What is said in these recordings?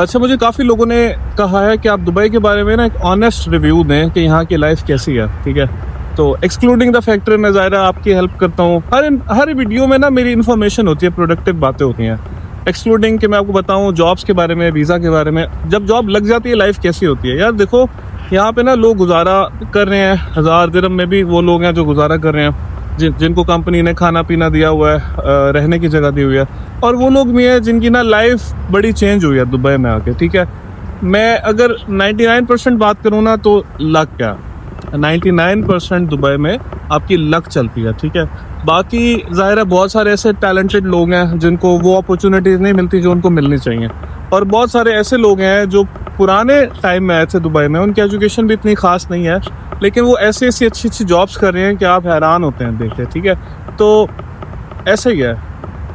अच्छा, मुझे काफ़ी लोगों ने कहा है कि आप दुबई के बारे में ना एक ऑनेस्ट रिव्यू दें कि यहाँ की लाइफ कैसी है, ठीक है। तो एक्सक्लूडिंग द फैक्टर मैं ज़ाहिरा आपकी हेल्प करता हूँ। हर वीडियो में ना मेरी इन्फॉर्मेशन होती है, प्रोडक्टिव बातें होती हैं। एक्सक्लूडिंग कि मैं आपको बताऊँ जॉब्स के बारे में, वीज़ा के बारे में, जब जॉब लग जाती है लाइफ कैसी होती है। यार देखो, यहाँ पे ना लोग गुजारा कर रहे हैं, 1000 दिरहम में भी वो लोग हैं जो गुजारा कर रहे हैं, जिनको कंपनी ने खाना पीना दिया हुआ है, रहने की जगह दी हुई है। और वो लोग भी हैं जिनकी ना लाइफ बड़ी चेंज हुई है दुबई में आके, ठीक है। मैं अगर 99% बात करूँ ना तो लक क्या, 99% दुबई में आपकी लक चलती है, ठीक है। बाकी ज़ाहिर है बहुत सारे ऐसे टैलेंटेड लोग हैं जिनको वो अपॉर्चुनिटीज़ नहीं मिलती जो उनको मिलनी चाहिए। और बहुत सारे ऐसे लोग हैं जो पुराने टाइम में आए थे दुबई में, उनकी एजुकेशन भी इतनी ख़ास नहीं है, लेकिन वो ऐसी ऐसी अच्छी अच्छी जॉब्स कर रहे हैं कि आप हैरान होते हैं देख के, ठीक है। तो ऐसे ही है,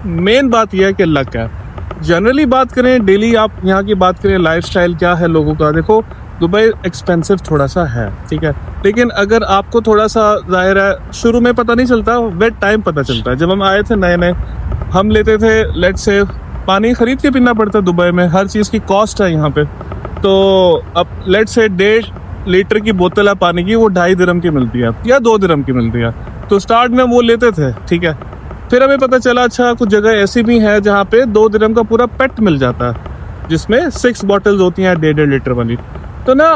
मेन बात यह है कि लक है। जनरली बात करें, डेली आप यहाँ की बात करें, लाइफस्टाइल क्या है लोगों का, देखो दुबई एक्सपेंसिव थोड़ा सा है, ठीक है। लेकिन अगर आपको थोड़ा सा, ज़ाहिर है शुरू में पता नहीं चलता, विद टाइम पता चलता है। जब हम आए थे नए नए, हम लेते थे लेट्स से पानी खरीद के पीना पड़ता है दुबई में, हर चीज़ की कॉस्ट है यहाँ पे। तो अब लेट्स से 1.5 लीटर की बोतल है पानी की, वो 2.5 दिरहम की मिलती है या 2 दिरहम की मिलती है। तो स्टार्ट में वो लेते थे, ठीक है। फिर हमें पता चला अच्छा कुछ जगह ऐसी भी है जहाँ पे 2 दिरहम का पूरा पेट मिल जाता है, जिसमें 6 बॉटल्स होती हैं 1.5 लीटर वाली। तो ना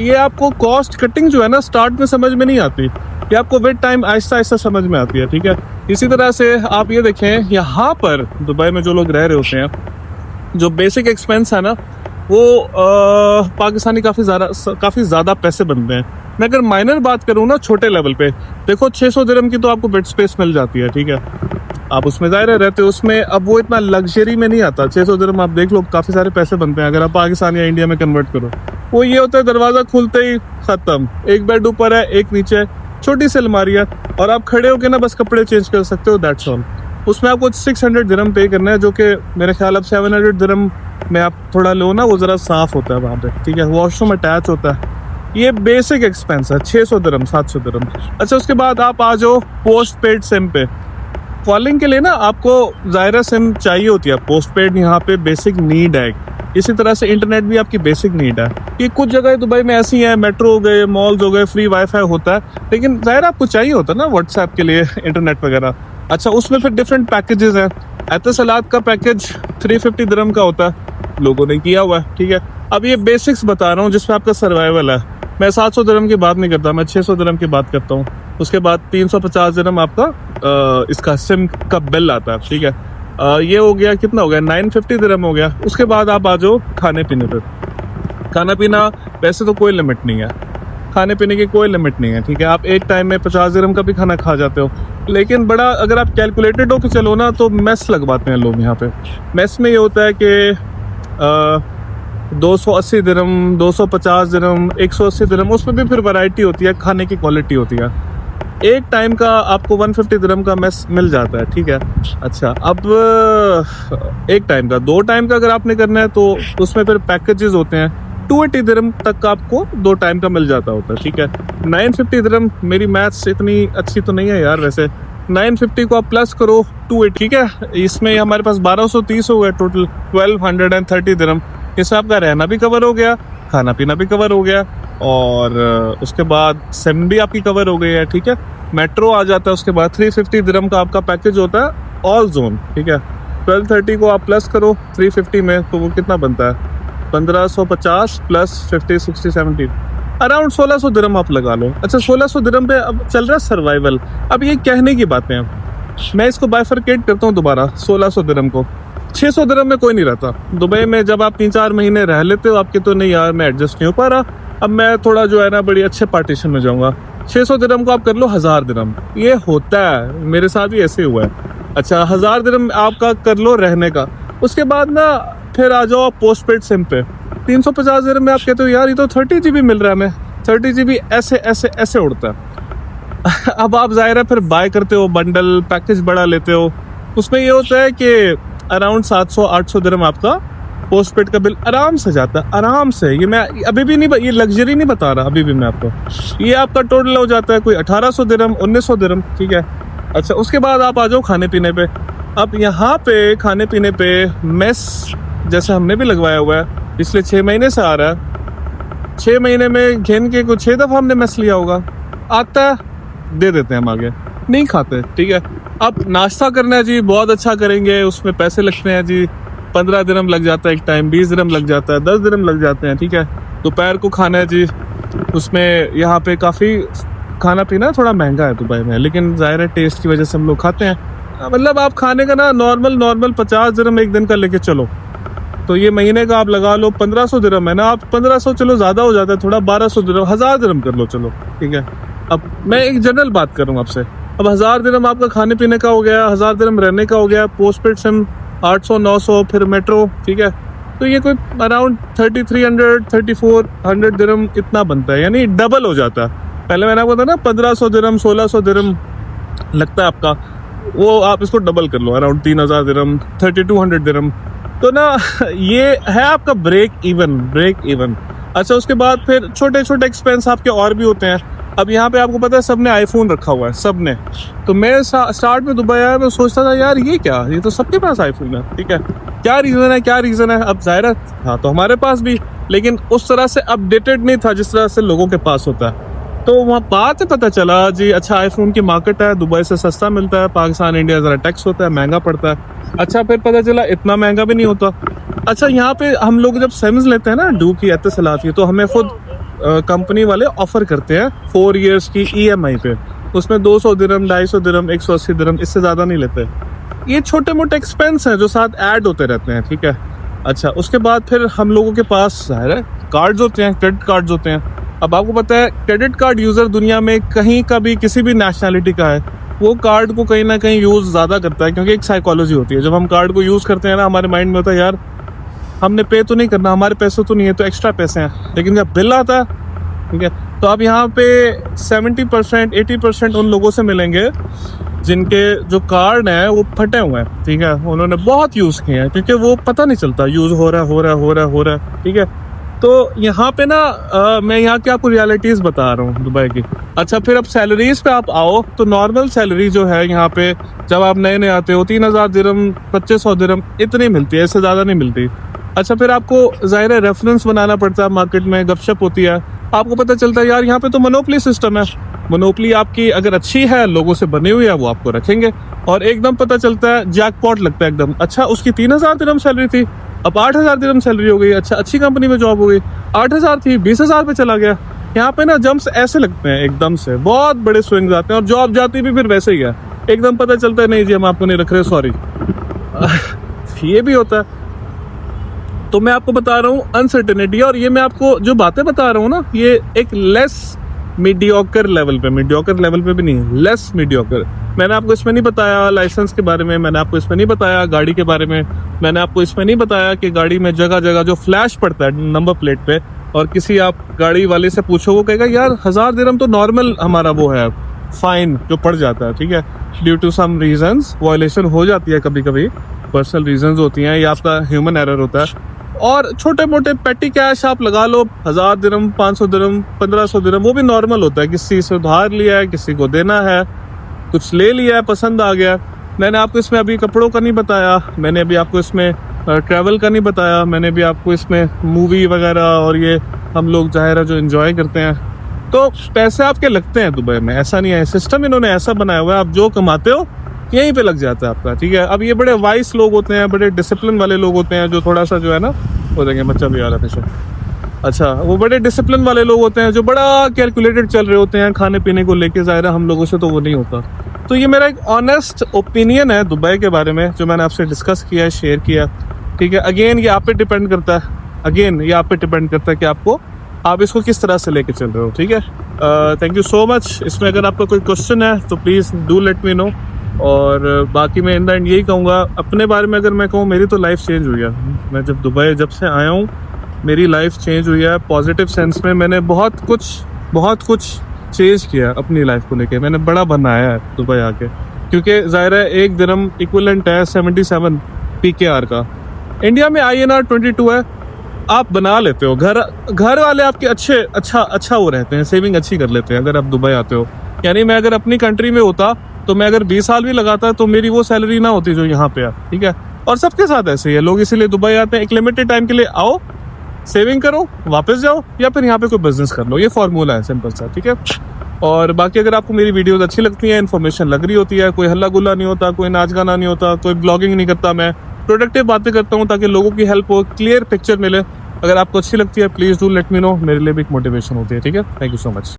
ये आपको कॉस्ट कटिंग जो है ना स्टार्ट में समझ में नहीं आती, ये आपको विद टाइम आहिस्ता आहिस्ता समझ में आती है, ठीक है। इसी तरह से आप ये देखें, यहाँ पर दुबई में जो लोग रह रहे होते हैं, जो बेसिक एक्सपेंस है ना, वो पाकिस्तानी काफ़ी ज़्यादा पैसे बनते हैं। मैं अगर माइनर बात करूँ ना, छोटे लेवल पे देखो, 600 दिरहम की तो आपको बेड स्पेस मिल जाती है, ठीक है। आप उसमें ज़ाहिर रहते हो, उसमें अब वो इतना लग्जरी में नहीं आता। 600 दिरहम आप देख लो, काफ़ी सारे पैसे बनते हैं अगर आप पाकिस्तान या इंडिया में कन्वर्ट करो। वो ये होता है, दरवाज़ा खुलते ही ख़त्म, एक बेड ऊपर है, एक नीचे, छोटी सी अलमारी है, और आप खड़े होकर ना बस कपड़े चेंज कर सकते हो, दैट्स ऑल। उसमें आपको 600 दिरहम पे करना है, जो कि मेरे ख्याल अब 700 दिरहम में आप थोड़ा लो ना, वो ज़रा साफ़ होता है वहाँ पे, ठीक है। वॉशरूम अटैच होता है। ये बेसिक एक्सपेंस है, 600 दिरहम, 700 दिरहम। अच्छा, उसके बाद आप आ जाओ पोस्ट पेड सिम पे। कॉलिंग के लिए ना आपको ज़ाहिर सिम चाहिए होती है, पोस्ट पेड यहाँ पे बेसिक नीड है। इसी तरह से इंटरनेट भी आपकी बेसिक नीड है। कि कुछ जगह दुबई में ऐसी हैं, मेट्रो हो गए, मॉल्स हो गए, फ्री वाईफाई होता है, लेकिन ज़ाहिर आपको चाहिए होता है ना व्हाट्सएप के लिए इंटरनेट वगैरह। अच्छा, उसमें फिर डिफरेंट पैकेजेस हैं। एतिसलात का पैकेज 350 दिरहम का होता है, लोगों ने किया हुआ है, ठीक है। अब ये बेसिक्स बता रहा हूँ जिसमें आपका सर्वाइवल है। मैं 700 दिरहम की बात नहीं करता, मैं 600 दिरहम की बात करता हूँ। उसके बाद 350 दिरहम आपका इसका सिम का बिल आता है, ठीक है। ये हो गया, कितना हो गया, 950 दिरहम हो गया। उसके बाद आप आ जाओ खाने पीने पे। खाना पीना वैसे तो कोई लिमिट नहीं है, खाने पीने की कोई लिमिट नहीं है, ठीक है। आप एक टाइम में 50 दिरहम का भी खाना खा जाते हो। लेकिन बड़ा अगर आप कैलकुलेटेड हो के चलो ना, तो मेस लगवाते हैं लोग यहाँ पे। मेस में ये होता है कि 280 दिरहम, 250 दिरहम, 180 दिरहम, उसमें भी फिर वैरायटी होती है, खाने की क्वालिटी होती है। एक टाइम का आपको 150 दिरहम का मेस मिल जाता है, ठीक है। अच्छा, अब एक टाइम का, 2 टाइम का अगर आपने करना है तो उसमें फिर पैकेजेस होते हैं। 280 दिरहम तक का आपको 2 टाइम का मिल जाता होता है, ठीक है। 950 दिरहम, मेरी मैथ्स इतनी अच्छी तो नहीं है यार वैसे, 950 को आप प्लस करो 280, ठीक है। इसमें हमारे पास 1230 हो गया टोटल, 1230 दिरहम। इससे आपका रहना भी कवर हो गया, खाना पीना भी कवर हो गया, और उसके बाद सिम भी आपकी कवर हो गई है, ठीक है। मेट्रो आ जाता है उसके बाद। 350 दिरहम का आपका पैकेज होता है ऑल जोन, ठीक है। 1230 को आप प्लस करो 350 में, तो वो कितना बनता है, 1550 प्लस 50, 60, 70, अराउंड 1600 दिरहम आप लगा लो। अच्छा, 1600 दिरहम पे अब चल रहा है सर्वाइवल। अब ये कहने की बातें हैं, मैं इसको बाइफरकेट करता हूँ दोबारा। 1600 दिरहम को 600 दिरहम में कोई नहीं रहता दुबई में। जब आप 3-4 महीने रह लेते हो, आपके तो नहीं यार मैं एडजस्ट नहीं हो पा रहा, अब मैं थोड़ा जो है ना बड़ी अच्छे पार्टीशन में जाऊँगा। 600 दिरहम को आप कर लो 1000 दिरहम, ये होता है, मेरे साथ भी ऐसे हुआ है। अच्छा, 1000 दिरहम आपका कर लो रहने का। उसके बाद ना फिर आ जाओ पोस्ट पेड सिम पे। 350 दिरहम में आप कहते हो यार ये तो 30 GB मिल रहा है, हमें 30 GB ऐसे ऐसे ऐसे उड़ता है। अब आप ज़ाहिर है फिर बाय करते हो, बंडल पैकेज बड़ा लेते हो। उसमें ये होता है कि अराउंड 700-800 दिरहम आपका पोस्ट पेड का बिल आराम से जाता है, आराम से। ये मैं अभी भी नहीं, ये लग्जरी नहीं बता रहा अभी भी मैं आपको। ये आपका टोटल हो जाता है कोई 1800 दिरहम, 1900 दिरहम, ठीक है। अच्छा, उसके बाद आप आ जाओ खाने पीने पे। अब यहाँ पे खाने पीने पे मेस जैसे हमने भी लगवाया हुआ है, पिछले 6 महीने से आ रहा है। 6 महीने में घेन के कुछ 6 दफ़ा हमने मेस लिया होगा। आता है, दे देते हैं हम आगे, नहीं खाते, ठीक है। अब नाश्ता करना है जी, बहुत अच्छा करेंगे, उसमें पैसे लगते हैं जी, 15 दिरहम लग जाता है एक टाइम, 20 दिरहम लग जाता है, 10 दिरहम लग जाते हैं, ठीक है। दोपहर को खाना है जी, उसमें यहाँ पे काफ़ी खाना पीना थोड़ा महंगा है दुबई में, लेकिन ज़ाहिर है टेस्ट की वजह से हम लोग खाते हैं। मतलब आप खाने का ना नॉर्मल 50 दिरहम एक दिन का लेके चलो, तो ये महीने का आप लगा लो 1500 दिरहम है ना। आप 1500 चलो ज़्यादा हो जाता है थोड़ा, 1200 दिरहम, 1000 दिरहम कर लो, चलो ठीक है। अब मैं एक जनरल बात करूँ आपसे, अब 1000 दिरहम आपका खाने पीने का हो गया, 1000 दिरहम रहने का हो गया, पोस्टपेड सिम 800 900, फिर मेट्रो, ठीक है। तो ये कोई अराउंड 3300 3400 दिरहम इतना बनता है, यानी डबल हो जाता है। पहले मैंने आपको बताया ना 1500 दिरहम 1600 दिरहम लगता है आपका, वो आप इसको डबल कर लो, अराउंड 3000 दिरहम 3200 दिरहम। तो ना ये है आपका ब्रेक इवन। अच्छा, उसके बाद फिर छोटे छोटे एक्सपेंस आपके और भी होते हैं। अब यहाँ पे आपको पता है सबने आईफोन रखा हुआ है, सबने। तो मैं स्टार्ट में दुबई आया, मैं सोचता था यार ये तो सबके पास आईफोन है, ठीक है। क्या रीज़न है। अब जाहिर है हाँ, तो हमारे पास भी, लेकिन उस तरह से अपडेटेड नहीं था जिस तरह से लोगों के पास होता है। तो वहाँ बाद में पता चला जी, अच्छा आईफोन की मार्केट है, दुबई से सस्ता मिलता है, पाकिस्तान इंडिया ज़रा टैक्स होता है, महंगा पड़ता है। अच्छा, फिर पता चला इतना महंगा भी नहीं होता। अच्छा, यहाँ पे हम लोग जब सिम्स लेते हैं ना डू की, एतिसलात की, तो हमें खुद कंपनी वाले ऑफर करते हैं 4 इयर्स की EMI पे, उसमें 200 दिरहम 250 दिरहम 180 दिरहम, इससे ज़्यादा नहीं लेते। ये छोटे मोटे एक्सपेंस हैं जो साथ ऐड होते रहते हैं, ठीक है। अच्छा, उसके बाद फिर हम लोगों के पास ज़ाहिर है कार्ड्स होते हैं, क्रेडिट कार्ड्स होते हैं। अब आपको पता है क्रेडिट कार्ड यूज़र दुनिया में कहीं का भी किसी भी नेशनैलिटी का है, वो कार्ड को कहीं ना कहीं यूज़ ज़्यादा करता है, क्योंकि एक साइकोलॉजी होती है। जब हम कार्ड को यूज़ करते हैं ना, हमारे माइंड में होता है यार हमने पे तो नहीं करना, हमारे पैसे तो नहीं है, तो एक्स्ट्रा पैसे हैं। लेकिन जब बिल आता है, ठीक है, तो आप यहाँ पे 70% 80% उन लोगों से मिलेंगे जिनके जो कार्ड हैं वो फटे हुए हैं, ठीक है। उन्होंने बहुत यूज़ किए हैं, क्योंकि वो पता नहीं चलता यूज़ हो रहा है, ठीक है। तो यहाँ पे ना मैं यहाँ की आपको रियलिटीज़ बता रहा हूँ दुबई की। अच्छा, फिर अब सैलरीज़ पे आप आओ, तो नॉर्मल सैलरी जो है यहाँ पे जब आप नए आते हो 3000 दिरहम 2500 दिरहम इतनी मिलती है, इससे ज़्यादा नहीं मिलती। अच्छा, फिर आपको ज़ाहिर है रेफरेंस बनाना पड़ता है, मार्केट में गपशप होती है, आपको पता चलता है यार यहाँ पे तो मोनोपली सिस्टम है। मोनोपली आपकी अगर अच्छी है, लोगों से बनी हुई है, वो आपको रखेंगे, और एकदम पता चलता है जैकपॉट लगता है एकदम। अच्छा, उसकी 3000 दिरहम सैलरी थी, अब 8000 दिरहम सैलरी हो गई। अच्छा, अच्छी कंपनी में जॉब हो गई, 8000 थी 20000 पे चला गया। यहाँ पे ना जंप्स ऐसे लगते हैं एकदम से, बहुत बड़े स्विंग्स आते हैं, और जॉब जाती भी फिर वैसे ही है, एकदम पता चलता है नहीं जी हम आपको नहीं रख रहे, सॉरी। ये भी होता है। तो मैं आपको बता रहा हूँ अनसर्टेनिटी, और ये मैं आपको जो बातें बता रहा हूँ ना, ये एक लेस मीडियोकर लेवल पे भी नहीं, लेस मीडियोकर। मैंने आपको इसमें नहीं बताया लाइसेंस के बारे में, मैंने आपको इसमें नहीं बताया गाड़ी के बारे में, मैंने आपको इसमें नहीं बताया कि गाड़ी में जगह जगह जो फ्लैश पड़ता है नंबर प्लेट पे, और किसी आप गाड़ी वाले से पूछो, वो कहेगा यार 1000 दिरहम तो नॉर्मल हमारा वो है फाइन जो पड़ जाता है, ठीक है। Due to some reasons violation हो जाती है, कभी कभी पर्सनल रीजंस होती हैं, या आपका ह्यूमन एरर होता है। और छोटे मोटे पेटी कैश आप लगा लो, 1000 दिरहम 500 दिरहम 1500 दिरहम, वो भी नॉर्मल होता है। किसी से उधार लिया है, किसी को देना है, कुछ ले लिया है, पसंद आ गया। मैंने आपको इसमें अभी कपड़ों का नहीं बताया, मैंने अभी आपको इसमें ट्रैवल का नहीं बताया, मैंने भी आपको इसमें मूवी वगैरह और ये हम लोग ज़ाहिर है जो एंजॉय करते हैं। तो पैसे आपके लगते हैं दुबई में, ऐसा नहीं है, सिस्टम इन्होंने ऐसा बनाया हुआ है, आप जो कमाते हो यहीं पे लग जाता है आपका, ठीक है। अब ये बड़े वाइस लोग होते हैं, बड़े डिसिप्लिन वाले लोग होते हैं, जो थोड़ा सा जो है ना, वो देंगे बच्चा भी आ रहा है। अच्छा, वो बड़े डिसिप्लिन वाले लोग होते हैं जो बड़ा कैलकुलेटेड चल रहे होते हैं खाने पीने को लेके, ज़ाहिर है हम लोगों से तो वो नहीं होता। तो ये मेरा एक ऑनेस्ट ओपिनियन है दुबई के बारे में, जो मैंने आपसे डिस्कस किया है, शेयर किया, ठीक है। अगेन ये आप पे डिपेंड करता है, कि आप इसको किस तरह से लेके चल रहे हो, ठीक है। Thank you so much. इसमें अगर आपका कोई क्वेश्चन है तो please do let me know. और बाकी मैं इन द एंड यही कहूँगा, अपने बारे में अगर मैं कहूँ, मेरी तो लाइफ चेंज हुई है। मैं जब से आया हूँ मेरी लाइफ चेंज हुई है पॉजिटिव सेंस में। मैंने बहुत कुछ चेंज किया अपनी लाइफ को लेके, मैंने बड़ा बनाया है दुबई आके, क्योंकि ज़ाहिर है 1 दिरहम इक्विवेलेंट है 77 PKR का। इंडिया में INR 22 है, आप बना लेते हो, घर वाले आपके अच्छा वो रहते हैं, सेविंग अच्छी कर लेते हैं अगर आप दुबई आते हो। यानी मैं अगर अपनी कंट्री में होता, तो मैं अगर 20 साल भी लगाता तो मेरी वो सैलरी ना होती जो यहाँ पे है, ठीक है। और सबके साथ ऐसे ही है, लोग इसीलिए दुबई आते हैं, एक लिमिटेड टाइम के लिए आओ, सेविंग करो, वापस जाओ, या फिर यहाँ पे कोई बिजनेस कर लो। ये फॉर्मूला है सिंपल सा, ठीक है। और बाकी अगर आपको मेरी वीडियोस अच्छी लगती हैं, इन्फॉर्मेशन लग रही होती है, कोई हल्ला गुल्ला नहीं होता, कोई नाच गाना नहीं होता, कोई ब्लॉगिंग नहीं करता, मैं प्रोडक्टिव बातें करता हूँ ताकि लोगों की हेल्प हो, क्लियर पिक्चर मिले। अगर आपको अच्छी लगती है please do let me know, मेरे लिए भी एक मोटिवेशन होती है, ठीक है। Thank you so much.